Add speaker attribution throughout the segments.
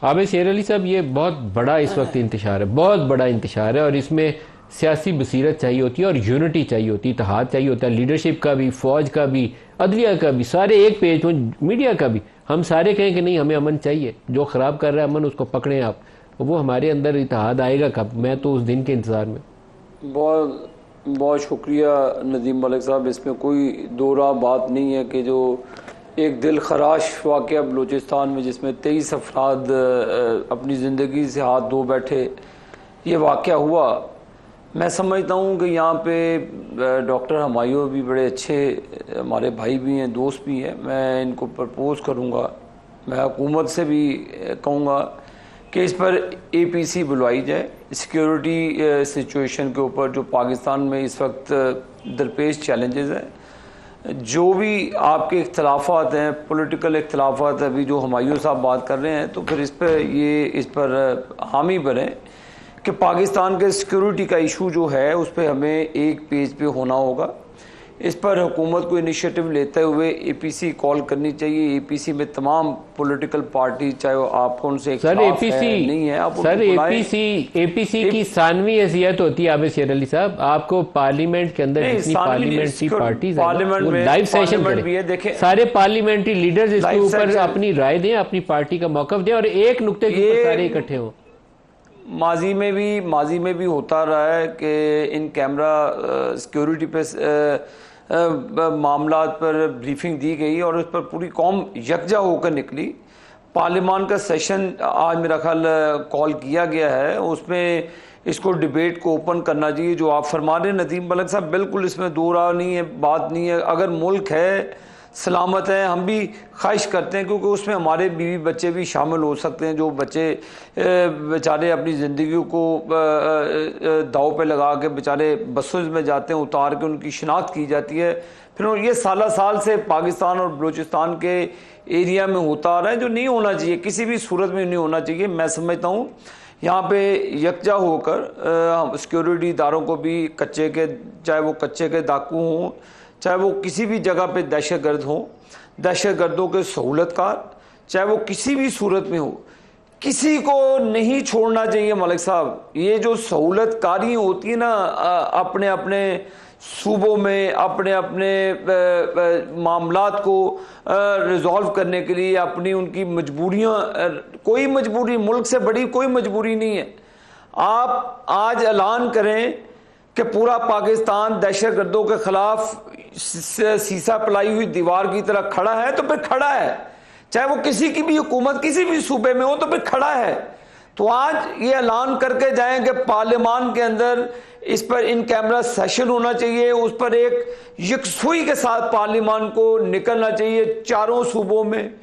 Speaker 1: आबिद शेर अली साहब, ये बहुत बड़ा इस वक्त इंतशार है, बहुत बड़ा इंतशार है, और इसमें सियासी बसीरत चाहिए होती है और यूनिटी चाहिए होती है, इत्तेहाद चाहिए होता है, लीडरशिप का भी, फौज का भी, अदलिया का भी, सारे एक पेज में, मीडिया का भी। हम सारे कहें कि नहीं हमें अमन चाहिए, जो खराब कर रहा है अमन उसको पकड़ें आप, वो हमारे अंदर इत्तेहाद आएगा कब? मैं तो उस दिन के इंतजार में।
Speaker 2: बहुत बहुत शुक्रिया नदीम मलिक साहब, इसमें कोई दो राह बात नहीं है कि जो एक दिल खराश वाक़या बलूचिस्तान में जिसमें 23 अफराद अपनी ज़िंदगी से हाथ धो बैठे, ये वाक़या हुआ। मैं समझता हूँ कि यहाँ पे डॉक्टर हमायूं भी बड़े अच्छे हमारे भाई भी हैं, दोस्त भी हैं। मैं इनको प्रपोज़ करूँगा, मैं हुकूमत से भी कहूँगा कि इस पर APC बुलवाई जाए, सिक्योरिटी सिचुएशन के ऊपर जो पाकिस्तान में इस वक्त दरपेश चैलेंजेस हैं, जो भी आपके इख्तलाफात हैं, पॉलिटिकल इख्तलाफात अभी जो हमायूं साहब बात कर रहे हैं, तो फिर इस पर हामी बने कि पाकिस्तान के सिक्योरिटी का इशू जो है उस पर हमें एक पेज पे होना होगा। इस पर हुकूमत को इनिशिएटिव लेते हुए APC कॉल करनी चाहिए। APC में तमाम पॉलिटिकल पार्टी, चाहे वो आपको उनसे
Speaker 1: सर APC नहीं है, आप सर APC की सानवी हैसियत होती है आबिद शेर अली साहब। आपको पार्लियामेंट के अंदर जितनी पार्लियामेंट्री पार्टीज
Speaker 2: पार्लियामेंट में
Speaker 1: लाइव सेशन
Speaker 2: करें,
Speaker 1: सारे पार्लियामेंट्री लीडर्स इसके ऊपर अपनी राय दें, अपनी पार्टी का मौकफ दें और एक नुक्ते के ऊपर सारे इकट्ठे हों।
Speaker 2: माजी में भी होता रहा है कि इन कैमरा सिक्योरिटी पे मामला पर ब्रीफिंग दी गई और उस पर पूरी कौम यकजा होकर निकली। पार्लियामान का सेशन आज मेरा ख्याल कॉल किया गया है, उसमें इसको डिबेट को ओपन करना चाहिए। जो आप फरमा रहे हैं नदीम मलिक साहब, बिल्कुल इसमें दो राह नहीं है, बात नहीं है। अगर मुल्क है, सलामत है, हम भी ख्वाहिश करते हैं क्योंकि उसमें हमारे बीवी बच्चे भी शामिल हो सकते हैं, जो बच्चे बेचारे अपनी ज़िंदगी को दाव पे लगा के बेचारे बसों में जाते हैं, उतार के उनकी शिनाख्त की जाती है। फिर ये साल से पाकिस्तान और बलूचिस्तान के एरिया में होता आ रहा है, जो नहीं होना चाहिए, किसी भी सूरत में नहीं होना चाहिए। मैं समझता हूँ यहाँ पे यकजा होकर सिक्योरिटी इदारों को भी कच्चे के, चाहे वो कच्चे के डाकू हों, चाहे वो किसी भी जगह पे दहशतगर्द हों, दहशतगर्दों के सहूलतकार, चाहे वो किसी भी सूरत में हो, किसी को नहीं छोड़ना चाहिए मलिक साहब। ये जो सहूलतकारी होती है ना, अपने अपने सूबों में अपने अपने मामलात को रिजॉल्व करने के लिए अपनी उनकी मजबूरियां, कोई मजबूरी मुल्क से बड़ी कोई मजबूरी नहीं है। आप आज ऐलान करें कि पूरा पाकिस्तान दहशतगर्दों के खिलाफ सीसा पिलाई हुई दीवार की तरह खड़ा है, तो फिर खड़ा है। चाहे वो किसी की भी हुकूमत किसी भी सूबे में हो, तो फिर खड़ा है। तो आज ये ऐलान करके जाएं कि पार्लियामान के अंदर इस पर इन कैमरा सेशन होना चाहिए, उस पर एक यकसुई के साथ पार्लियामान को निकलना चाहिए। चारों सूबों में,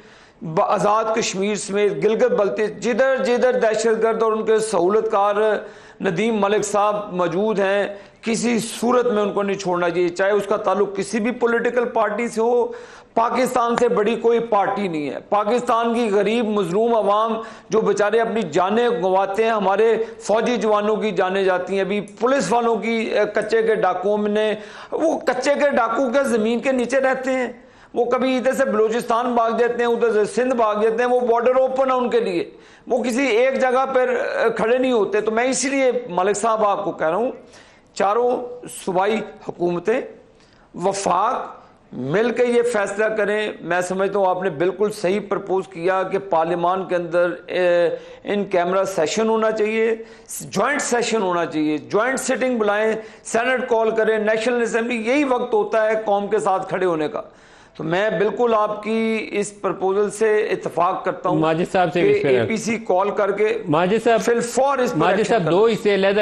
Speaker 2: आज़ाद कश्मीर समेत गिलगित बल्तिस्तान, जिधर जिधर दहशतगर्द और उनके सहूलतकार नदीम मलिक साहब मौजूद हैं, किसी सूरत में उनको नहीं छोड़ना चाहिए। चाहे उसका ताल्लुक किसी भी पॉलिटिकल पार्टी से हो, पाकिस्तान से बड़ी कोई पार्टी नहीं है। पाकिस्तान की गरीब मजलूम अवाम जो बेचारे अपनी जानें गंवाते हैं, हमारे फौजी जवानों की जानें जाती हैं, अभी पुलिस वालों की, कच्चे के डाकुओं में, वो कच्चे के डाकू के ज़मीन के नीचे रहते हैं, वो कभी इधर से बलूचिस्तान भाग जाते हैं, उधर से सिंध भाग जाते हैं, वो बॉर्डर ओपन है उनके लिए, वो किसी एक जगह पर खड़े नहीं होते। तो मैं इसलिए मलिक साहब आपको कह रहा हूँ, चारों सूबाई हुकूमतें वफाक मिल के ये फैसला करें। मैं समझता हूँ आपने बिल्कुल सही प्रपोज किया कि पार्लियामान के अंदर इन कैमरा सेशन होना चाहिए, जॉइंट सेशन होना चाहिए, जॉइंट सिटिंग बुलाएं, सेनेट कॉल करें, नेशनल असेंबली, यही वक्त होता है कौम के साथ खड़े होने का। तो मैं बिल्कुल आपकी इस प्रपोजल से इत्तेफाक करता हूँ।
Speaker 1: माजिद साहब से
Speaker 2: APC कॉल करके
Speaker 1: माजिद साहब
Speaker 2: फिल फॉर इस
Speaker 1: माजिद साहब दो इससे